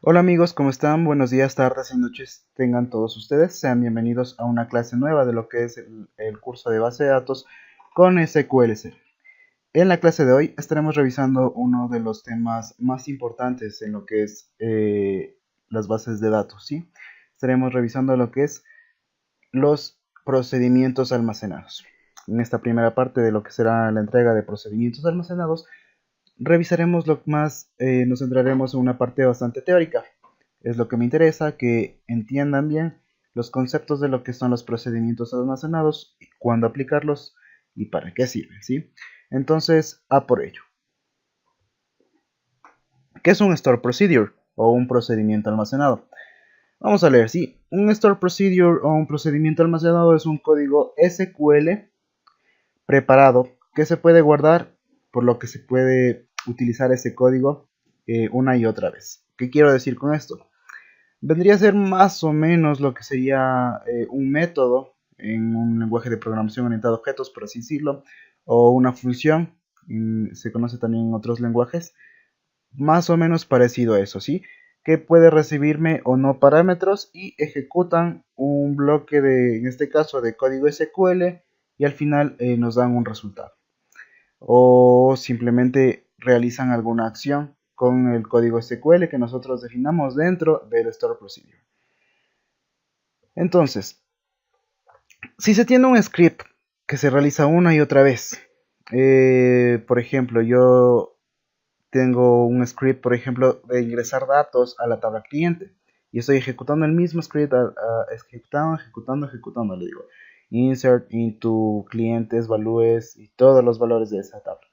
Hola amigos, ¿cómo están? Buenos días, tardes y noches tengan todos ustedes. Sean bienvenidos a una clase nueva de lo que es el curso de base de datos con SQL. En la clase de hoy estaremos revisando uno de los temas más importantes en lo que es las bases de datos, ¿sí? Estaremos revisando lo que es los procedimientos almacenados. En esta primera parte de lo que será la entrega de procedimientos almacenados, revisaremos lo más, nos centraremos en una parte bastante teórica. Es lo que me interesa, que entiendan bien los conceptos de lo que son los procedimientos almacenados, cuándo aplicarlos y para qué sirven, ¿sí? Entonces, a por ello. ¿Qué es un store procedure o un procedimiento almacenado? Vamos a leer, sí. Un store procedure o un procedimiento almacenado es un código SQL preparado que se puede guardar, por lo que se puede utilizar ese código una y otra vez. ¿Qué quiero decir con esto? Vendría a ser más o menos lo que sería un método en un lenguaje de programación orientado a objetos, por así decirlo, o una función, se conoce también en otros lenguajes, más o menos parecido a eso, ¿sí? Que puede recibirme o no parámetros y ejecutan un bloque de, en este caso, de código SQL y al final nos dan un resultado. O simplemente realizan alguna acción con el código SQL que nosotros definamos dentro del store procedure. Entonces, si se tiene un script que se realiza una y otra vez, por ejemplo, yo tengo un script, por ejemplo, de ingresar datos a la tabla cliente y estoy ejecutando el mismo script, ejecutando, le digo, insert into clientes, valores y todos los valores de esa tabla.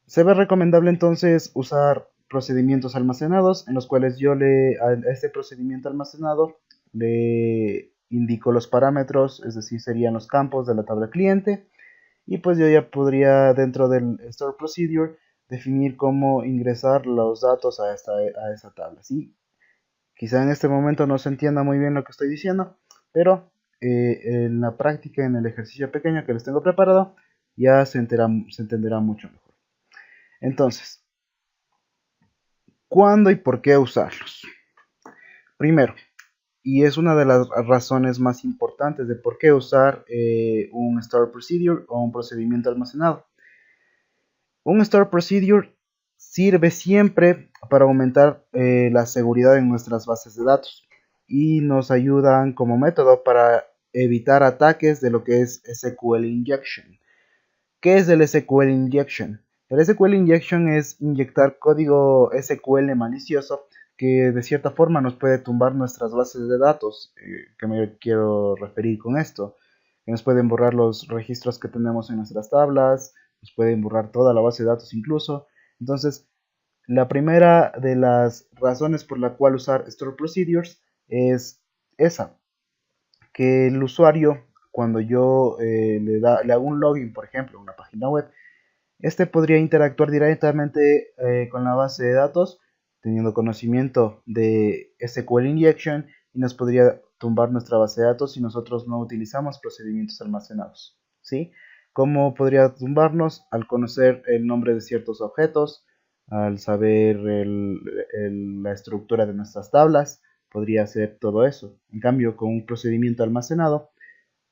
Se ve recomendable entonces usar procedimientos almacenados en los cuales yo a este procedimiento almacenado le indico los parámetros, es decir, serían los campos de la tabla cliente, y pues yo ya podría dentro del store procedure definir cómo ingresar los datos a esa tabla. ¿Sí? Quizá en este momento no se entienda muy bien lo que estoy diciendo, pero en la práctica, en el ejercicio pequeño que les tengo preparado, ya se entenderá mucho mejor. Entonces, ¿cuándo y por qué usarlos? Primero, y es una de las razones más importantes de por qué usar un store procedure o un procedimiento almacenado. Un store procedure sirve siempre para aumentar la seguridad en nuestras bases de datos y nos ayudan como método para evitar ataques de lo que es SQL injection. ¿Qué es el SQL injection? El SQL injection es inyectar código SQL malicioso que de cierta forma nos puede tumbar nuestras bases de datos. ¿Qué me quiero referir con esto? Que nos pueden borrar los registros que tenemos en nuestras tablas, nos pueden borrar toda la base de datos incluso. Entonces, la primera de las razones por la cual usar Store Procedures es esa, que el usuario, cuando yo le hago un login, por ejemplo, a una página web, este podría interactuar directamente con la base de datos, teniendo conocimiento de SQL Injection, y nos podría tumbar nuestra base de datos si nosotros no utilizamos procedimientos almacenados. ¿Sí? ¿Cómo podría tumbarnos? Al conocer el nombre de ciertos objetos, al saber la estructura de nuestras tablas, podría hacer todo eso. En cambio, con un procedimiento almacenado,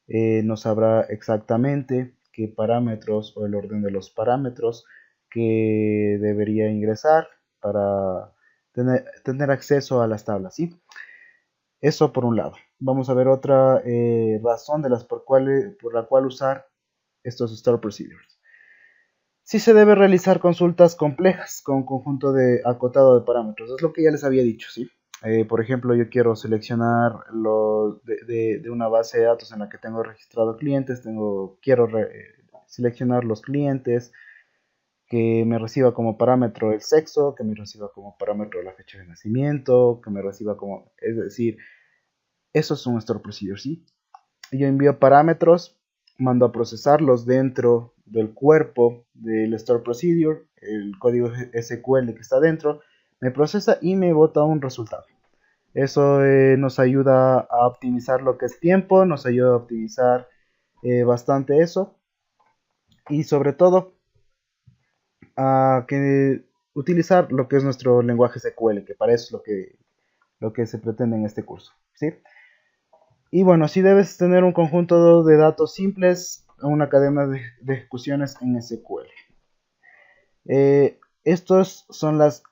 no sabrá exactamente qué parámetros o el orden de los parámetros que debería ingresar para tener acceso a las tablas, ¿sí? Eso por un lado. Vamos a ver otra razón por la cual usar estos store procedures. Si se debe realizar consultas complejas con un conjunto de acotado de parámetros, es lo que ya les había dicho, ¿sí? Por ejemplo, yo quiero seleccionar de una base de datos en la que tengo registrado clientes, quiero seleccionar los clientes, que me reciba como parámetro el sexo, que me reciba como parámetro la fecha de nacimiento, que me reciba como, es decir, eso es un store procedure, ¿sí? Yo envío parámetros, mando a procesarlos dentro del cuerpo del store procedure, el código SQL que está dentro, me procesa y me bota un resultado. Eso nos ayuda a optimizar lo que es tiempo, nos ayuda a optimizar bastante eso y sobre todo a que utilizar lo que es nuestro lenguaje SQL, que para eso es lo que se pretende en este curso, ¿sí? Y bueno, si debes tener un conjunto de datos simples, una cadena de ejecuciones en SQL. Estas son las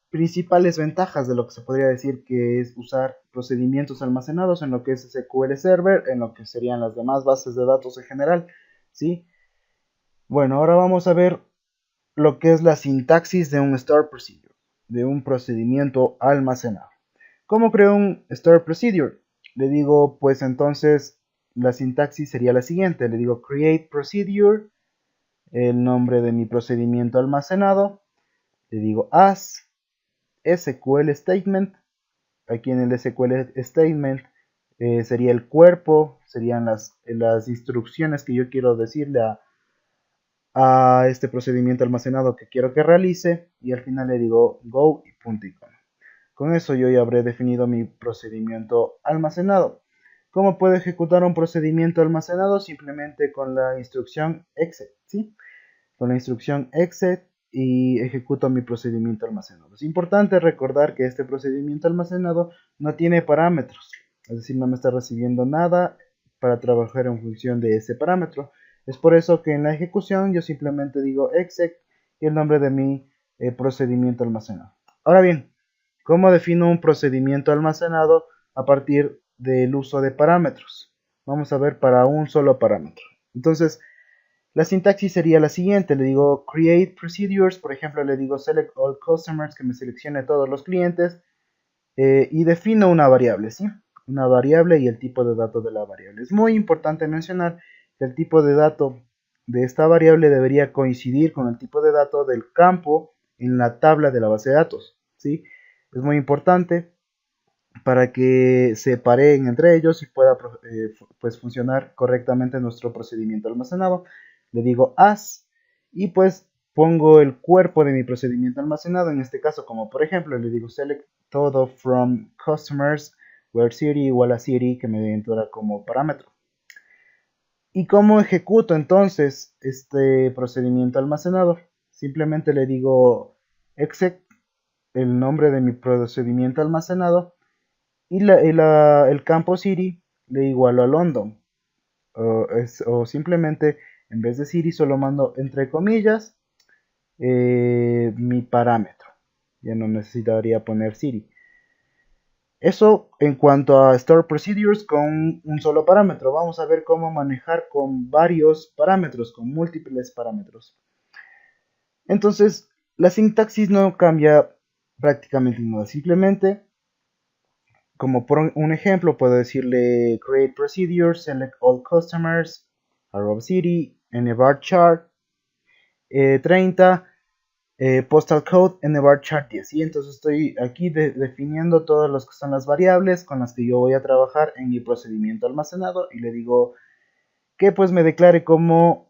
principales ventajas de lo que se podría decir que es usar procedimientos almacenados en lo que es SQL Server, en lo que serían las demás bases de datos en general, ¿sí? Bueno, ahora vamos a ver lo que es la sintaxis de un Store Procedure, de un procedimiento almacenado. ¿Cómo creo un Store Procedure? Le digo, pues entonces la sintaxis sería la siguiente. Le digo create procedure, el nombre de mi procedimiento almacenado. Le digo as SQL statement. Aquí en el SQL statement sería el cuerpo, serían las instrucciones que yo quiero decirle a este procedimiento almacenado que quiero que realice. Y al final le digo go y punto y coma. Con eso yo ya habré definido mi procedimiento almacenado. ¿Cómo puedo ejecutar un procedimiento almacenado? Simplemente con la instrucción exec, ¿sí? Con la instrucción exec y ejecuto mi procedimiento almacenado. Es importante recordar que este procedimiento almacenado no tiene parámetros, es decir, no me está recibiendo nada para trabajar en función de ese parámetro. Es por eso que en la ejecución yo simplemente digo exec y el nombre de mi procedimiento almacenado. Ahora bien, ¿cómo defino un procedimiento almacenado a partir del uso de parámetros? Vamos a ver para un solo parámetro. Entonces, la sintaxis sería la siguiente. Le digo create procedures, por ejemplo, le digo select all customers, que me seleccione todos los clientes, y defino una variable, ¿sí? Una variable y el tipo de dato de la variable. Es muy importante mencionar que el tipo de dato de esta variable debería coincidir con el tipo de dato del campo en la tabla de la base de datos, ¿sí? Es muy importante para que se pareen entre ellos y pueda pues funcionar correctamente nuestro procedimiento almacenado. Le digo as y pues pongo el cuerpo de mi procedimiento almacenado, en este caso como por ejemplo le digo select todo from customers where city igual a city, que me entra como parámetro. ¿Y cómo ejecuto entonces este procedimiento almacenado? Simplemente le digo exec, el nombre de mi procedimiento almacenado, y el campo city le igualo a London. O simplemente en vez de city solo mando entre comillas mi parámetro. Ya no necesitaría poner city. Eso en cuanto a Store Procedures con un solo parámetro. Vamos a ver cómo manejar con varios parámetros, con múltiples parámetros. Entonces, la sintaxis no cambia prácticamente nada. Simplemente, como por un ejemplo, puedo decirle create procedure, select all customers, arrow city, nvar chart 30, postal code, nvar chart 10. Y entonces estoy aquí definiendo todas las que son las variables con las que yo voy a trabajar en mi procedimiento almacenado, y le digo que pues me declare como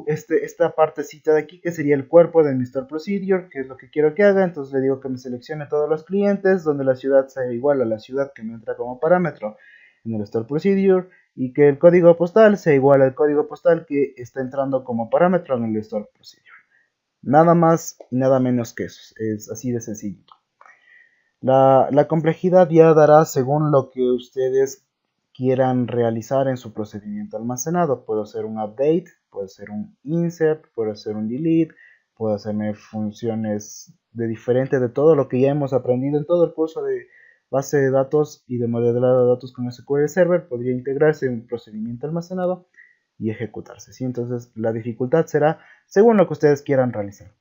esta partecita de aquí, que sería el cuerpo de mi Store Procedure, que es lo que quiero que haga. Entonces le digo que me seleccione todos los clientes donde la ciudad sea igual a la ciudad que me entra como parámetro en el Store Procedure, y que el código postal sea igual al código postal que está entrando como parámetro en el Store Procedure. Nada más y nada menos que eso, es así de sencillo. La complejidad ya dará según lo que ustedes quieran realizar en su procedimiento almacenado. Puedo hacer un update, puedo hacer un insert, puedo hacer un delete, puedo hacerme funciones de todo lo que ya hemos aprendido en todo el curso de base de datos y de modelado de datos con SQL Server. Podría integrarse en un procedimiento almacenado y ejecutarse, ¿sí? Entonces la dificultad será según lo que ustedes quieran realizar.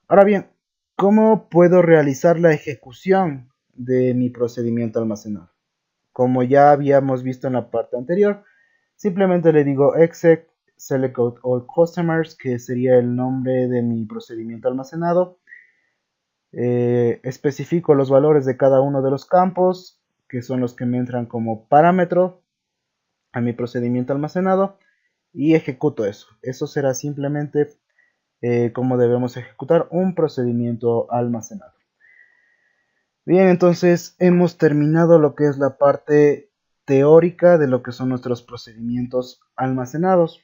Ahora bien, ¿cómo puedo realizar la ejecución de mi procedimiento almacenado? Como ya habíamos visto en la parte anterior, simplemente le digo exec select all customers, que sería el nombre de mi procedimiento almacenado. Especifico los valores de cada uno de los campos, que son los que me entran como parámetro a mi procedimiento almacenado, y ejecuto eso. Eso será simplemente cómo debemos ejecutar un procedimiento almacenado. Bien, entonces hemos terminado lo que es la parte teórica de lo que son nuestros procedimientos almacenados.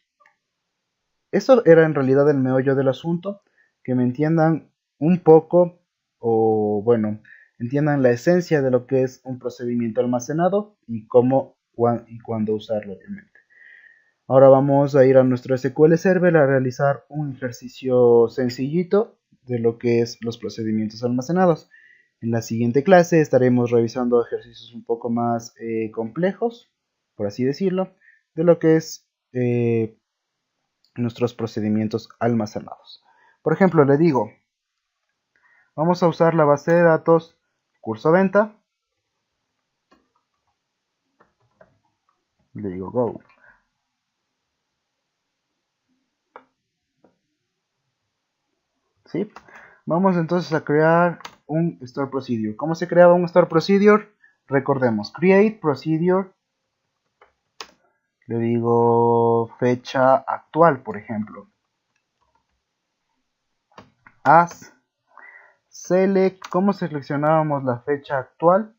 Eso era en realidad el meollo del asunto, que me entiendan un poco, o bueno, entiendan la esencia de lo que es un procedimiento almacenado y cómo y cuándo usarlo, obviamente. Ahora vamos a ir a nuestro SQL Server a realizar un ejercicio sencillito de lo que es los procedimientos almacenados. En la siguiente clase estaremos revisando ejercicios un poco más complejos, por así decirlo, de lo que es nuestros procedimientos almacenados. Por ejemplo, le digo, vamos a usar la base de datos curso venta. Le digo go. ¿Sí? Vamos entonces a crear un store procedure. ¿Cómo se creaba un store procedure? Recordemos, create procedure. Le digo fecha actual, por ejemplo. As select. ¿Cómo seleccionábamos la fecha actual?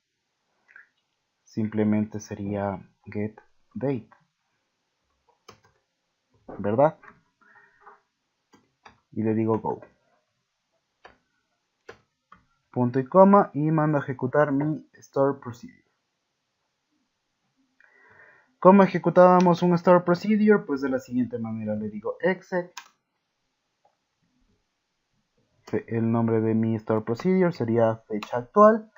Simplemente sería get date, ¿verdad? Y le digo go. Punto y coma y mando a ejecutar mi store procedure. ¿Cómo ejecutábamos un store procedure? Pues de la siguiente manera, le digo exec. El nombre de mi store procedure sería fecha actual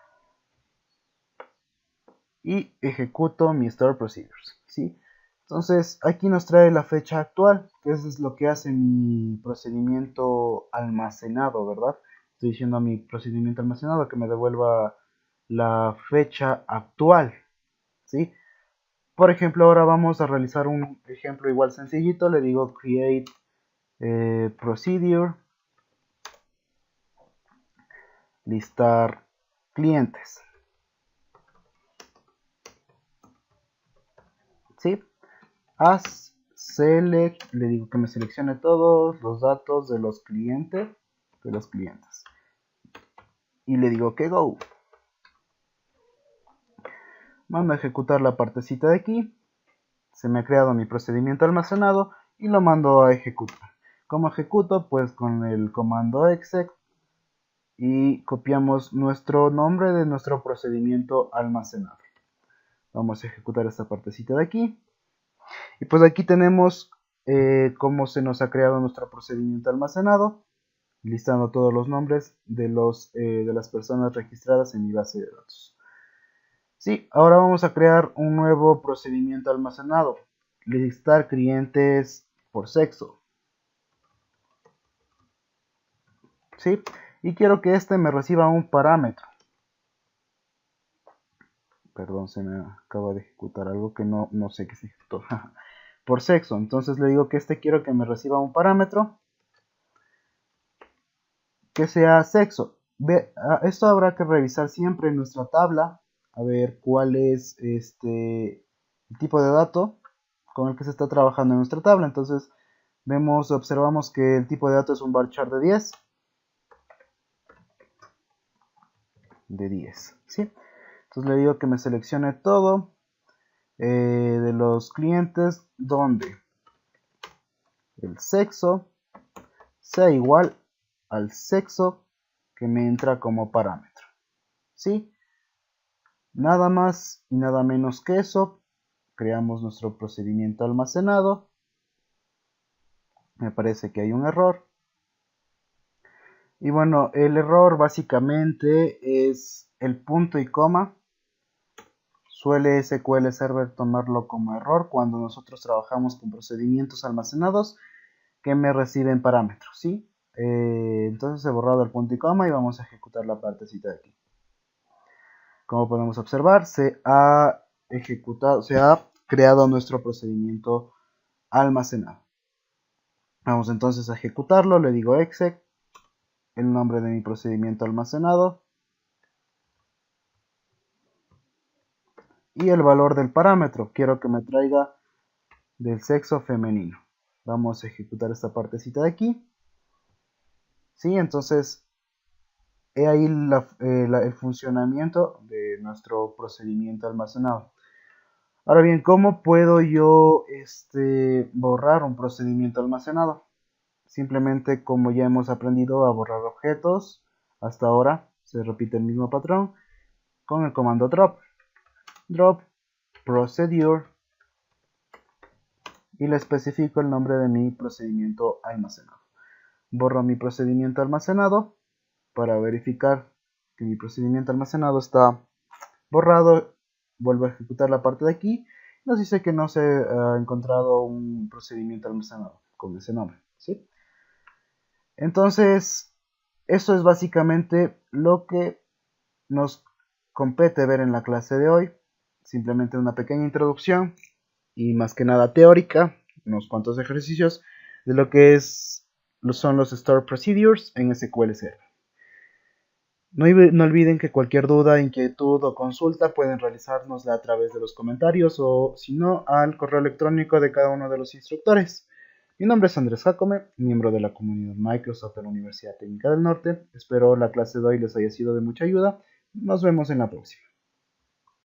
y ejecuto mi store procedures, ¿sí? Entonces aquí nos trae la fecha actual, que eso es lo que hace mi procedimiento almacenado, ¿verdad? Estoy diciendo a mi procedimiento almacenado que me devuelva la fecha actual, ¿sí? Por ejemplo, ahora vamos a realizar un ejemplo igual sencillito. Le digo create procedure, listar clientes, ¿sí? As select, le digo que me seleccione todos los datos de los clientes, y le digo que go. Mando a ejecutar la partecita de aquí. Se me ha creado mi procedimiento almacenado y lo mando a ejecutar. ¿Cómo ejecuto? Pues con el comando exec y copiamos nuestro nombre de nuestro procedimiento almacenado. Vamos a ejecutar esta partecita de aquí. Y pues aquí tenemos cómo se nos ha creado nuestro procedimiento almacenado, listando todos los nombres de las personas registradas en mi base de datos. Sí, ahora vamos a crear un nuevo procedimiento almacenado. Listar clientes por sexo. ¿Sí? Y quiero que este me reciba un parámetro. Perdón, se me acaba de ejecutar algo que no sé qué se ejecutó. Por sexo. Entonces le digo que quiero que me reciba un parámetro que sea sexo. Esto habrá que revisar siempre en nuestra tabla. A ver cuál es el tipo de dato con el que se está trabajando en nuestra tabla. Entonces observamos que el tipo de dato es un varchar de 10. ¿Sí? Entonces le digo que me seleccione todo de los clientes donde el sexo sea igual al sexo que me entra como parámetro. ¿Sí? Nada más y nada menos que eso. Creamos nuestro procedimiento almacenado. Me parece que hay un error. Y bueno, el error básicamente es el punto y coma. Suele SQL Server tomarlo como error cuando nosotros trabajamos con procedimientos almacenados que me reciben parámetros, ¿sí? Entonces he borrado el punto y coma y vamos a ejecutar la partecita de aquí. Como podemos observar, se ha creado nuestro procedimiento almacenado. Vamos entonces a ejecutarlo, le digo exec, el nombre de mi procedimiento almacenado y el valor del parámetro. Quiero que me traiga del sexo femenino. Vamos a ejecutar esta partecita de aquí. Sí, entonces he ahí el funcionamiento de nuestro procedimiento almacenado. Ahora bien, ¿cómo puedo yo borrar un procedimiento almacenado? simplemente como ya hemos aprendido a borrar objetos, hasta ahora se repite el mismo patrón con el comando drop. Drop procedure y le especifico el nombre de mi procedimiento almacenado. Borro mi procedimiento almacenado para verificar que mi procedimiento almacenado está borrado. Vuelvo a ejecutar la parte de aquí. Nos dice que no se ha encontrado un procedimiento almacenado con ese nombre, ¿sí? Entonces, eso es básicamente lo que nos compete ver en la clase de hoy. Simplemente una pequeña introducción y más que nada teórica, unos cuantos ejercicios de lo que son los Stored Procedures en SQL Server. No olviden que cualquier duda, inquietud o consulta pueden realizárnosla a través de los comentarios o, si no, al correo electrónico de cada uno de los instructores. Mi nombre es Andrés Jacome, miembro de la comunidad Microsoft de la Universidad Técnica del Norte. Espero la clase de hoy les haya sido de mucha ayuda. Nos vemos en la próxima.